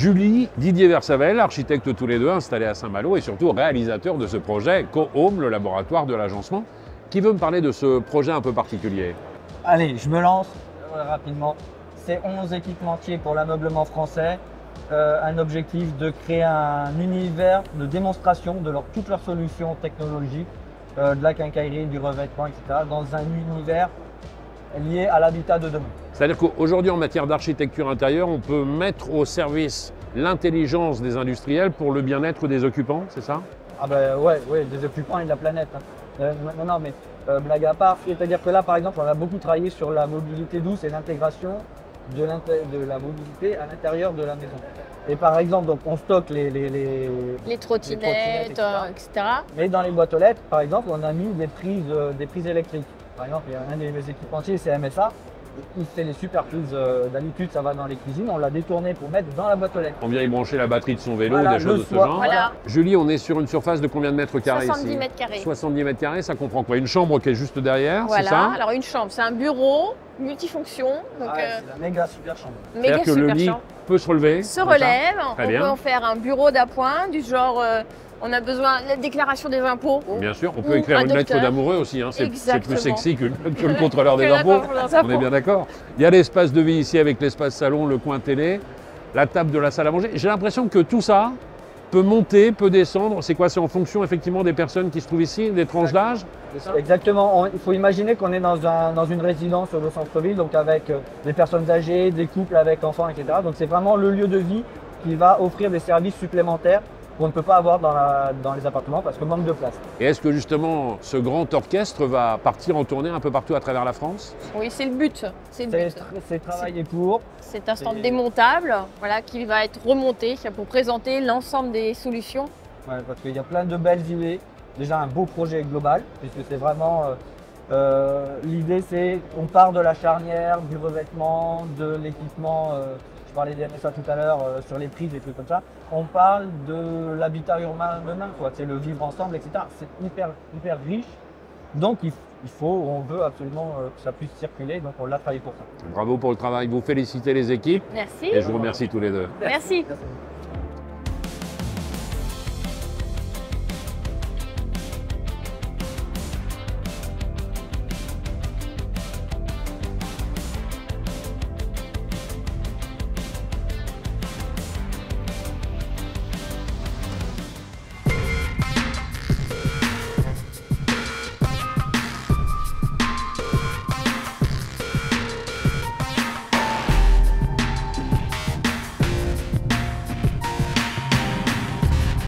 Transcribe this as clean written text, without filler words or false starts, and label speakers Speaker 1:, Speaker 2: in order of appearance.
Speaker 1: Julie, Didier Versavel, architectes tous les deux installés à Saint-Malo et surtout réalisateurs de ce projet Co-Home, le laboratoire de l'agencement. Qui veut me parler de ce projet un peu particulier?
Speaker 2: Allez, je me lance rapidement. C'est 11 équipementiers pour l'ameublement français. Un objectif de créer un univers de démonstration de toutes leurs solutions technologiques, de la quincaillerie, du revêtement, etc. dans un univers lié à l'habitat de demain.
Speaker 1: C'est-à-dire qu'aujourd'hui, en matière d'architecture intérieure, on peut mettre au service l'intelligence des industriels pour le bien-être des occupants, c'est ça?
Speaker 2: Ah ben ouais, des occupants et de la planète. Non, mais blague à part, c'est-à-dire que là, par exemple, on a beaucoup travaillé sur la mobilité douce et l'intégration de la mobilité à l'intérieur de la maison. Et par exemple, donc, on stocke les
Speaker 3: trottinettes, etc.
Speaker 2: Mais dans les boîtes aux lettres, par exemple, on a mis des prises électriques. Par exemple, il y a un des équipementiers, c'est MSA. Il fait les super prises, d'habitude ça va dans les cuisines, on l'a détourné pour mettre dans la boîte aux lettres.
Speaker 1: On vient y brancher la batterie de son vélo,
Speaker 2: Voilà,
Speaker 1: des choses de ce genre.
Speaker 3: Voilà.
Speaker 1: Julie, on est sur une surface de combien de mètres carrés
Speaker 3: 70
Speaker 1: ici?
Speaker 3: mètres carrés.
Speaker 1: 70 mètres carrés, ça comprend quoi? Une chambre qui est juste derrière, c'est
Speaker 3: Voilà,
Speaker 1: ça?
Speaker 3: alors une chambre, c'est un bureau multifonction, donc
Speaker 2: C'est la méga super chambre.
Speaker 3: méga
Speaker 1: C'est-à-dire que le
Speaker 3: super
Speaker 1: lit
Speaker 3: chambre.
Speaker 1: peut se relever?
Speaker 3: Se
Speaker 1: comme ça.
Speaker 3: relève,
Speaker 1: Très
Speaker 3: on
Speaker 1: bien.
Speaker 3: peut en faire un bureau d'appoint, du genre on a besoin de la déclaration des impôts.
Speaker 1: Bien sûr, on
Speaker 3: Ou
Speaker 1: peut écrire
Speaker 3: un
Speaker 1: une lettre
Speaker 3: docteur.
Speaker 1: d'amoureux aussi, hein. C'est plus
Speaker 3: Exactement.
Speaker 1: sexy que le contrôleur des
Speaker 3: Que
Speaker 1: impôts.
Speaker 3: contrôleur des
Speaker 1: On est
Speaker 3: impôts.
Speaker 1: bien d'accord. Il y a l'espace de vie ici avec l'espace salon, le coin télé, la table de la salle à manger. J'ai l'impression que tout ça peut monter, peut descendre. C'est quoi? C'est en fonction effectivement des personnes qui se trouvent ici, des tranches d'âge?
Speaker 2: Exactement, il faut imaginer qu'on est dans une résidence au centre-ville, donc avec des personnes âgées, des couples avec enfants, etc. Donc c'est vraiment le lieu de vie qui va offrir des services supplémentaires qu'on ne peut pas avoir dans les appartements parce que manque de place.
Speaker 1: Et est-ce que justement ce grand orchestre va partir en tournée un peu partout à travers la France?
Speaker 3: Oui, c'est le but. C'est le but.
Speaker 2: C'est travaillé pour.
Speaker 3: C'est un stand démontable, voilà, qui va être remonté pour présenter l'ensemble des solutions.
Speaker 2: Ouais, parce qu'il y a plein de belles idées. Déjà un beau projet global, puisque c'est vraiment l'idée, c'est on part de la charnière, du revêtement, de l'équipement. Je parlais des MSA tout à l'heure sur les prises et trucs comme ça. On parle de l'habitat urbain demain, quoi. C'est le vivre ensemble, etc. C'est hyper riche. Donc on veut absolument que ça puisse circuler. Donc on l'a travaillé pour ça.
Speaker 1: Bravo pour le travail. Vous félicitez les équipes
Speaker 3: Merci.
Speaker 1: et je vous remercie tous les deux.
Speaker 3: Merci.
Speaker 2: Merci.